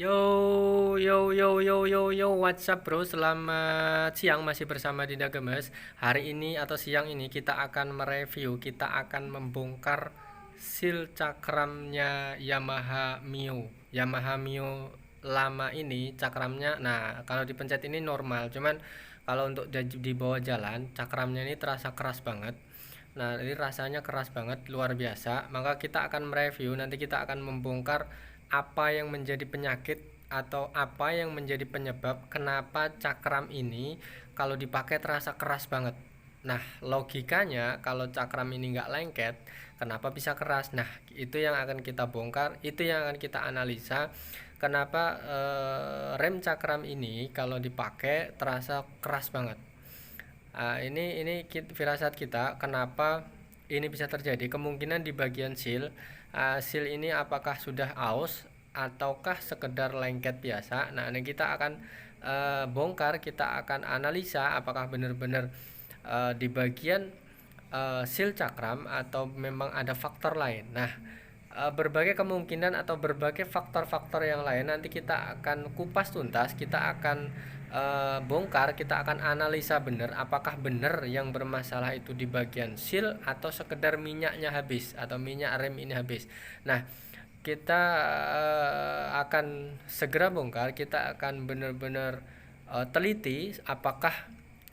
Yo, yo, what's up bro? Selamat siang, masih bersama Dinda Gemes. Hari ini atau siang ini kita akan mereview, kita akan membongkar seal cakramnya Yamaha Mio lama ini cakramnya. Nah, kalau dipencet ini normal, cuman kalau untuk di bawah jalan cakramnya ini terasa keras banget. Nah, ini rasanya keras banget, luar biasa. Maka kita akan mereview, nanti kita akan membongkar apa yang menjadi penyakit atau apa yang menjadi penyebab kenapa cakram ini kalau dipakai terasa keras banget. Nah, logikanya kalau cakram ini nggak lengket, kenapa bisa keras? Nah, itu yang akan kita bongkar, itu yang akan kita analisa. Kenapa rem cakram ini kalau dipakai terasa keras banget? Ini firasat kita kenapa ini bisa terjadi. Kemungkinan di bagian seal, seal ini apakah sudah aus ataukah sekedar lengket biasa. Nah, ini kita akan bongkar, kita akan analisa apakah benar-benar di bagian seal cakram atau memang ada faktor lain. Nah, berbagai kemungkinan atau berbagai faktor-faktor yang lain nanti kita akan kupas tuntas, kita akan bongkar, kita akan analisa benar apakah benar yang bermasalah itu di bagian seal atau sekedar minyaknya habis atau minyak rem ini habis. Nah, kita akan segera bongkar, kita akan benar-benar teliti apakah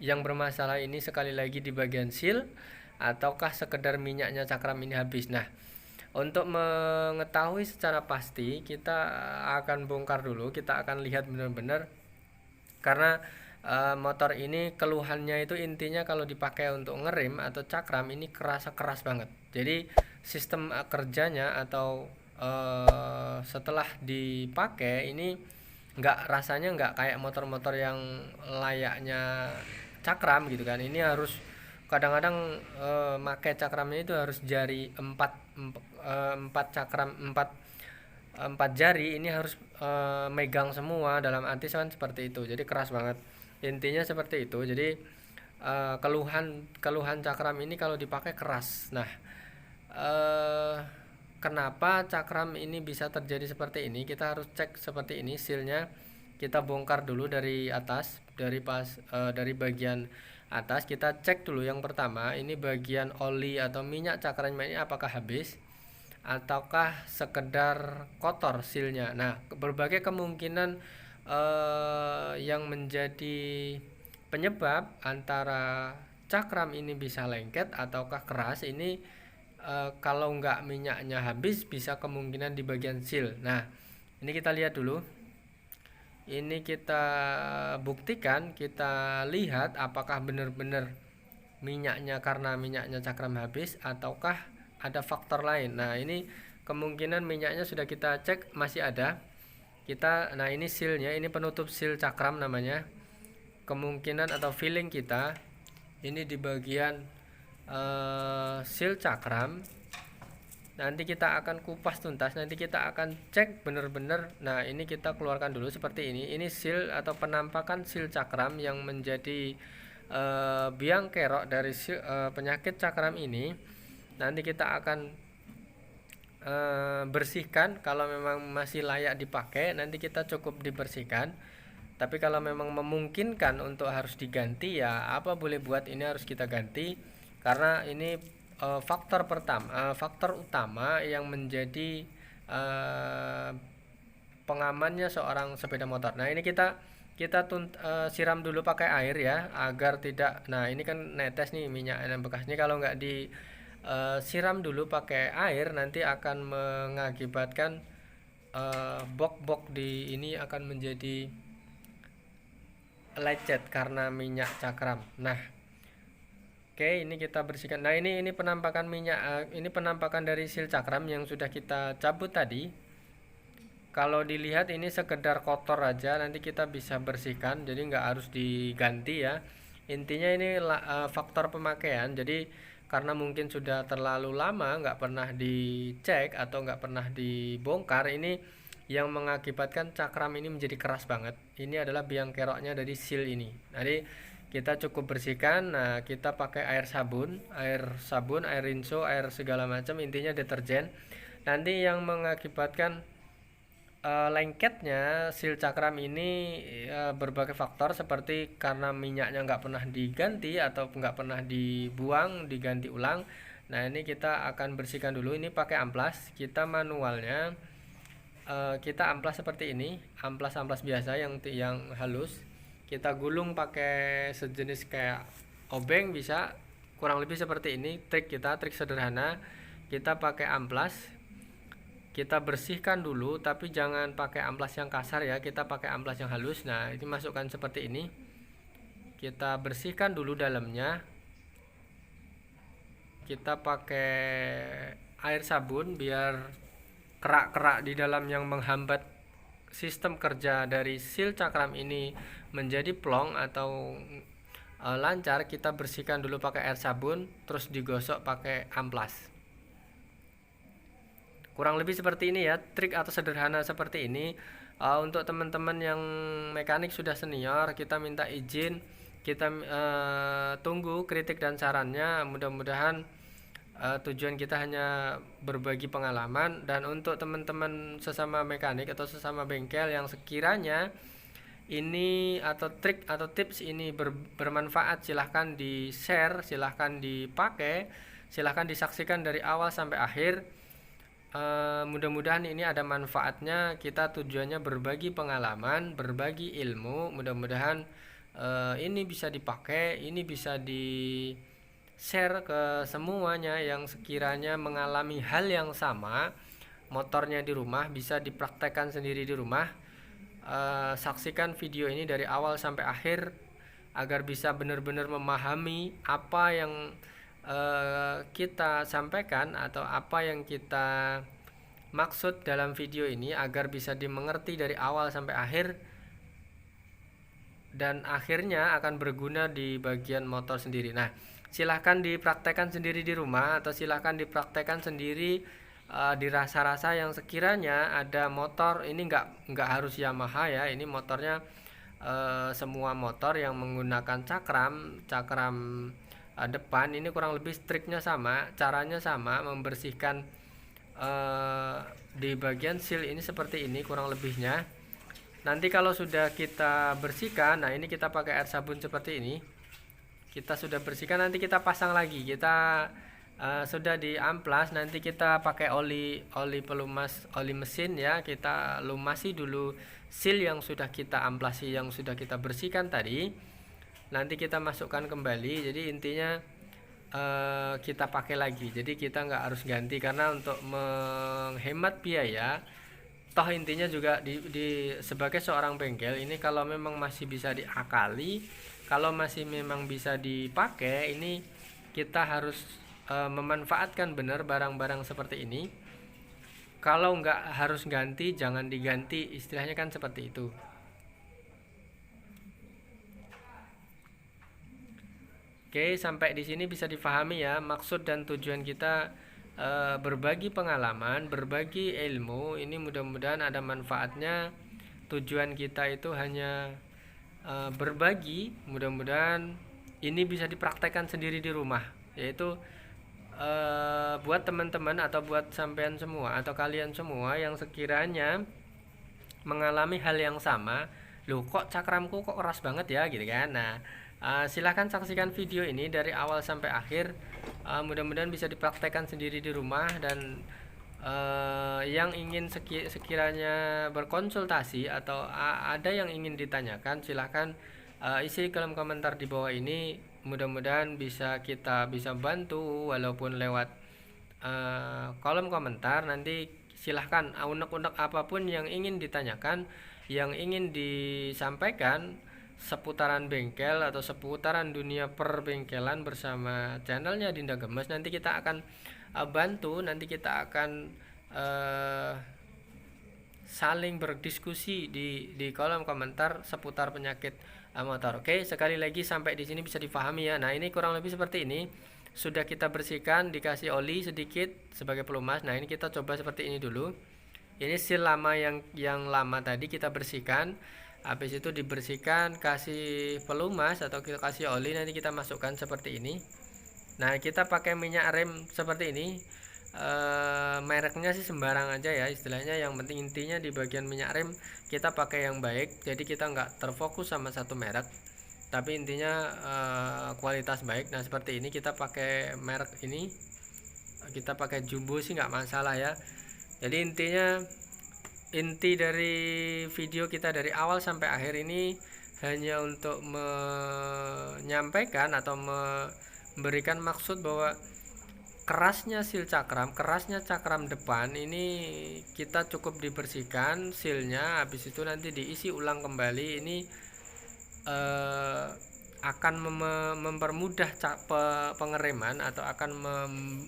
yang bermasalah ini sekali lagi di bagian seal ataukah sekedar minyaknya cakram ini habis. Nah, untuk mengetahui secara pasti kita akan bongkar dulu, kita akan lihat benar-benar karena motor ini keluhannya itu intinya kalau dipakai untuk ngerem atau cakram ini kerasa keras banget. Jadi sistem kerjanya atau setelah dipakai ini rasanya nggak kayak motor-motor yang layaknya cakram gitu kan. Ini harus kadang-kadang make cakramnya itu harus jari empat cakram, empat jari ini harus megang semua, dalam arti kan seperti itu, jadi keras banget intinya seperti itu. Jadi keluhan keluhan cakram ini kalau dipakai keras. Nah, kenapa cakram ini bisa terjadi seperti ini, kita harus cek seperti ini. Sealnya kita bongkar dulu dari atas, dari bagian atas kita cek dulu. Yang pertama ini bagian oli atau minyak cakram ini apakah habis ataukah sekedar kotor sealnya. Nah, berbagai kemungkinan yang menjadi penyebab antara cakram ini bisa lengket ataukah keras ini, kalau nggak minyaknya habis bisa kemungkinan di bagian seal. Nah, ini kita lihat dulu, ini kita buktikan, kita lihat apakah benar-benar minyaknya karena minyaknya cakram habis ataukah ada faktor lain. Nah, ini kemungkinan minyaknya sudah kita cek masih ada. Nah, ini sealnya, ini penutup seal cakram namanya. Kemungkinan atau feeling kita ini di bagian seal cakram. Nanti kita akan kupas tuntas, nanti kita akan cek benar-benar. Nah, ini kita keluarkan dulu seperti ini. Ini seal atau penampakan seal cakram yang menjadi biang kerok dari penyakit cakram ini. Nanti kita akan bersihkan. Kalau memang masih layak dipakai, nanti kita cukup dibersihkan. Tapi kalau memang memungkinkan untuk harus diganti, ya apa boleh buat, ini harus kita ganti. Karena ini faktor utama yang menjadi pengamannya seorang sepeda motor. Nah, ini kita siram dulu pakai air ya, agar tidak. Nah, ini kan netes nih minyak bekasnya. Kalau nggak di siram dulu pakai air, nanti akan mengakibatkan bok-bok di ini akan menjadi lecet karena minyak cakram. Nah, oke, ini kita bersihkan. Nah, ini penampakan minyak, ini penampakan dari seal cakram yang sudah kita cabut tadi. Kalau dilihat ini sekedar kotor aja, nanti kita bisa bersihkan, jadi nggak harus diganti ya. Intinya ini faktor pemakaian. Jadi karena mungkin sudah terlalu lama nggak pernah dicek atau nggak pernah dibongkar, ini yang mengakibatkan cakram ini menjadi keras banget. Ini adalah biang keroknya dari seal ini. Jadi kita cukup bersihkan. Nah, kita pakai air sabun, air rinso, air segala macam, intinya deterjen. Nanti yang mengakibatkan lengketnya seal cakram ini berbagai faktor, seperti karena minyaknya nggak pernah diganti atau nggak pernah dibuang, diganti ulang. Nah, ini kita akan bersihkan dulu. Ini pakai amplas, kita manualnya kita amplas seperti ini, amplas biasa yang halus. Kita gulung pakai sejenis kayak obeng, bisa kurang lebih seperti ini. Trik sederhana, kita pakai amplas, kita bersihkan dulu, tapi jangan pakai amplas yang kasar ya, kita pakai amplas yang halus. Nah, ini masukkan seperti ini, kita bersihkan dulu dalamnya. Kita pakai air sabun biar kerak-kerak di dalam yang menghambat sistem kerja dari seal cakram ini menjadi plong atau lancar. Kita bersihkan dulu pakai air sabun, terus digosok pakai amplas. Kurang lebih seperti ini ya, trik atau sederhana seperti ini. Untuk teman-teman yang mekanik sudah senior, kita minta izin, kita tunggu kritik dan sarannya. Mudah-mudahan tujuan kita hanya berbagi pengalaman. Dan untuk teman-teman sesama mekanik atau sesama bengkel yang sekiranya ini atau trik atau tips ini bermanfaat, silahkan di share, silahkan dipakai, silahkan disaksikan dari awal sampai akhir. Mudah-mudahan ini ada manfaatnya. Kita tujuannya berbagi pengalaman, berbagi ilmu. Mudah-mudahan ini bisa dipakai, ini bisa di share ke semuanya yang sekiranya mengalami hal yang sama. Motornya di rumah bisa dipraktekkan sendiri di rumah. Saksikan video ini dari awal sampai akhir agar bisa benar-benar memahami apa yang kita sampaikan atau apa yang kita maksud dalam video ini, agar bisa dimengerti dari awal sampai akhir dan akhirnya akan berguna di bagian motor sendiri. Nah, silahkan dipraktekkan sendiri di rumah atau silahkan dipraktekkan sendiri di rasa-rasa yang sekiranya ada motor. Ini nggak harus Yamaha ya, ini motornya semua motor yang menggunakan cakram depan ini kurang lebih triknya sama, caranya sama, membersihkan di bagian seal ini seperti ini kurang lebihnya. Nanti kalau sudah kita bersihkan, nah ini kita pakai air sabun seperti ini, kita sudah bersihkan, nanti kita pasang lagi. Kita sudah di amplas, nanti kita pakai oli pelumas, oli mesin ya, kita lumasi dulu seal yang sudah kita amplasi, yang sudah kita bersihkan tadi. Nanti kita masukkan kembali. Jadi intinya kita pakai lagi, jadi kita nggak harus ganti, karena untuk menghemat biaya. Toh intinya juga sebagai seorang bengkel ini, kalau memang masih bisa diakali, kalau masih memang bisa dipakai, ini kita harus memanfaatkan benar barang-barang seperti ini. Kalau nggak harus ganti, jangan diganti, istilahnya kan seperti itu. Oke, sampai di sini bisa difahami ya, maksud dan tujuan kita berbagi pengalaman, berbagi ilmu. Ini mudah-mudahan ada manfaatnya. Tujuan kita itu hanya berbagi. Mudah-mudahan ini bisa dipraktekkan sendiri di rumah, yaitu buat teman-teman atau buat sampean semua atau kalian semua yang sekiranya mengalami hal yang sama. Loh, kok cakramku kok keras banget ya, gitu kan. Nah, silahkan saksikan video ini dari awal sampai akhir. Mudah-mudahan bisa dipraktekkan sendiri di rumah. Dan yang ingin sekiranya berkonsultasi atau ada yang ingin ditanyakan, silahkan isi kolom komentar di bawah ini. Mudah-mudahan kita bisa bantu walaupun lewat kolom komentar. Nanti silahkan unek-unek apapun yang ingin ditanyakan, yang ingin disampaikan seputaran bengkel atau seputaran dunia perbengkelan bersama channelnya Dinda Gemes. Nanti kita akan bantu, nanti kita akan saling berdiskusi di kolom komentar seputar penyakit motor. Oke, sekali lagi sampai di sini bisa difahami ya. Nah, ini kurang lebih seperti ini. Sudah kita bersihkan, dikasih oli sedikit sebagai pelumas. Nah, ini kita coba seperti ini dulu. Ini seal lama yang lama tadi kita bersihkan. Habis itu dibersihkan, kasih pelumas atau kita kasih oli, nanti kita masukkan seperti ini. Nah, kita pakai minyak rem seperti ini. mereknya sih sembarang aja ya istilahnya, yang penting intinya di bagian minyak rem kita pakai yang baik, jadi kita nggak terfokus sama satu merek, tapi intinya kualitas baik. Nah seperti ini kita pakai merek ini, kita pakai Jumbo sih nggak masalah ya. Jadi intinya, inti dari video kita dari awal sampai akhir ini hanya untuk menyampaikan atau memberikan maksud bahwa kerasnya cakram depan ini kita cukup dibersihkan sealnya, habis itu nanti diisi ulang kembali. Ini akan mempermudah pengereman atau akan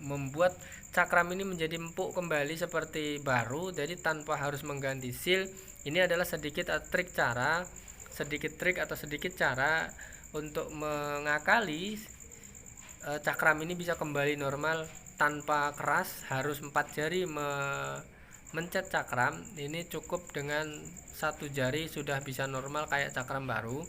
membuat cakram ini menjadi empuk kembali seperti baru, jadi tanpa harus mengganti seal. Ini adalah sedikit trik atau sedikit cara untuk mengakali cakram ini bisa kembali normal tanpa keras harus 4 jari mencet cakram. Ini cukup dengan 1 jari sudah bisa normal kayak cakram baru.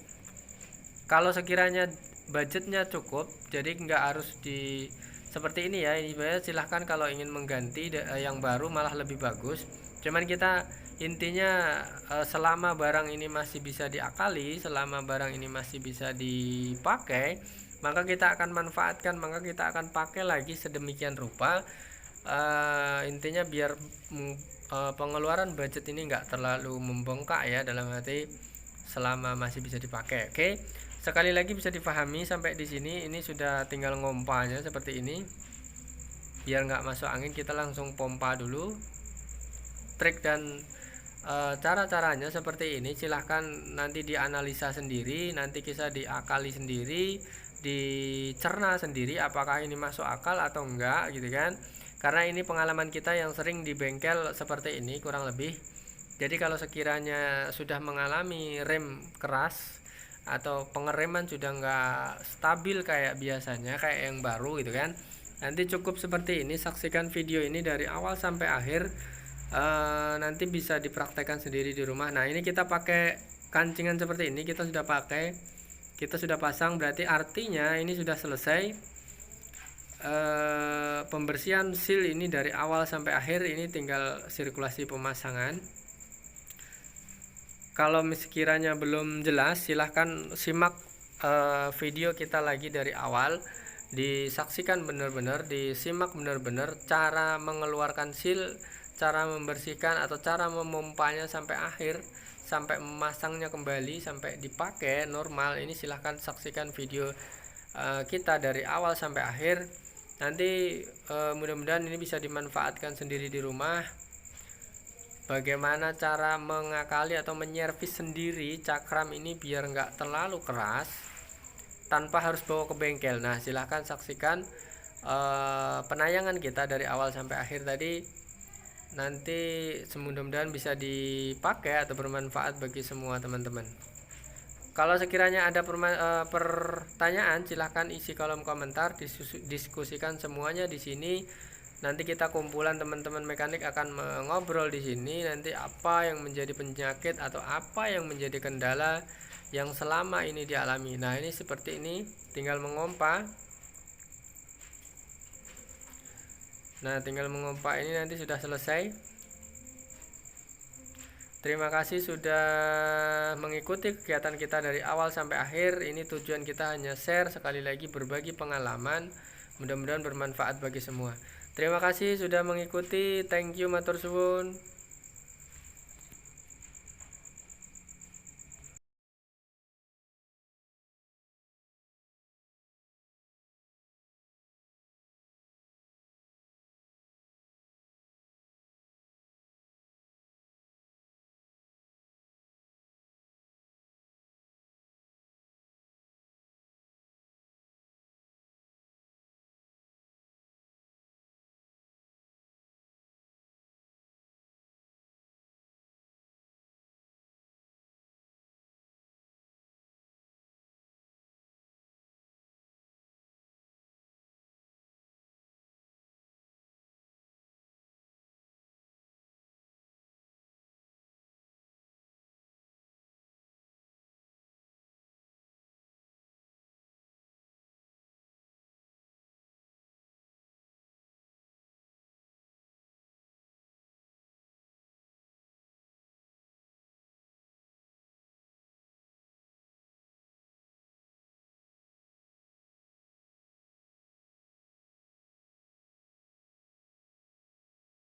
Kalau sekiranya budgetnya cukup, jadi nggak harus di seperti ini ya, ini silahkan kalau ingin mengganti yang baru malah lebih bagus. Cuman kita intinya selama barang ini masih bisa diakali, selama barang ini masih bisa dipakai, maka kita akan manfaatkan, maka kita akan pakai lagi sedemikian rupa. Intinya biar pengeluaran budget ini nggak terlalu membengkak ya, dalam arti selama masih bisa dipakai. Oke, sekali lagi bisa dipahami sampai di sini. Ini sudah tinggal ngompanya seperti ini, biar nggak masuk angin kita langsung pompa dulu. Trik dan cara-caranya seperti ini, silahkan nanti dianalisa sendiri, nanti bisa diakali sendiri, dicerna sendiri apakah ini masuk akal atau enggak gitu kan, karena ini pengalaman kita yang sering di bengkel seperti ini kurang lebih. Jadi kalau sekiranya sudah mengalami rem keras atau pengereman sudah enggak stabil kayak biasanya, kayak yang baru gitu kan, nanti cukup seperti ini, saksikan video ini dari awal sampai akhir. Nanti bisa dipraktekkan sendiri di rumah. Nah ini kita pakai kancingan seperti ini, kita sudah pakai, kita sudah pasang, berarti artinya ini sudah selesai pembersihan seal ini dari awal sampai akhir. Ini tinggal sirkulasi pemasangan. Kalau sekiranya belum jelas, silahkan simak video kita lagi dari awal, disaksikan benar-benar, disimak benar-benar cara mengeluarkan seal, cara membersihkan atau cara memompanya sampai akhir, sampai memasangnya kembali, sampai dipakai normal. Ini silahkan saksikan video kita dari awal sampai akhir. Nanti mudah-mudahan ini bisa dimanfaatkan sendiri di rumah, bagaimana cara mengakali atau menyervis sendiri cakram ini biar nggak terlalu keras tanpa harus bawa ke bengkel. Nah silahkan saksikan penayangan kita dari awal sampai akhir tadi. Nanti mudah-mudahan bisa dipakai atau bermanfaat bagi semua teman-teman. Kalau sekiranya ada pertanyaan, silahkan isi kolom komentar, diskusikan semuanya di sini. Nanti kita kumpulan teman-teman mekanik akan mengobrol di sini. Nanti apa yang menjadi penyakit atau apa yang menjadi kendala yang selama ini dialami. Nah ini seperti ini, tinggal mengompa. Nah tinggal mengompa ini nanti sudah selesai. Terima kasih sudah mengikuti kegiatan kita dari awal sampai akhir. Ini tujuan kita hanya share, sekali lagi berbagi pengalaman, mudah-mudahan bermanfaat bagi semua. Terima kasih sudah mengikuti. Thank you, matur suwun.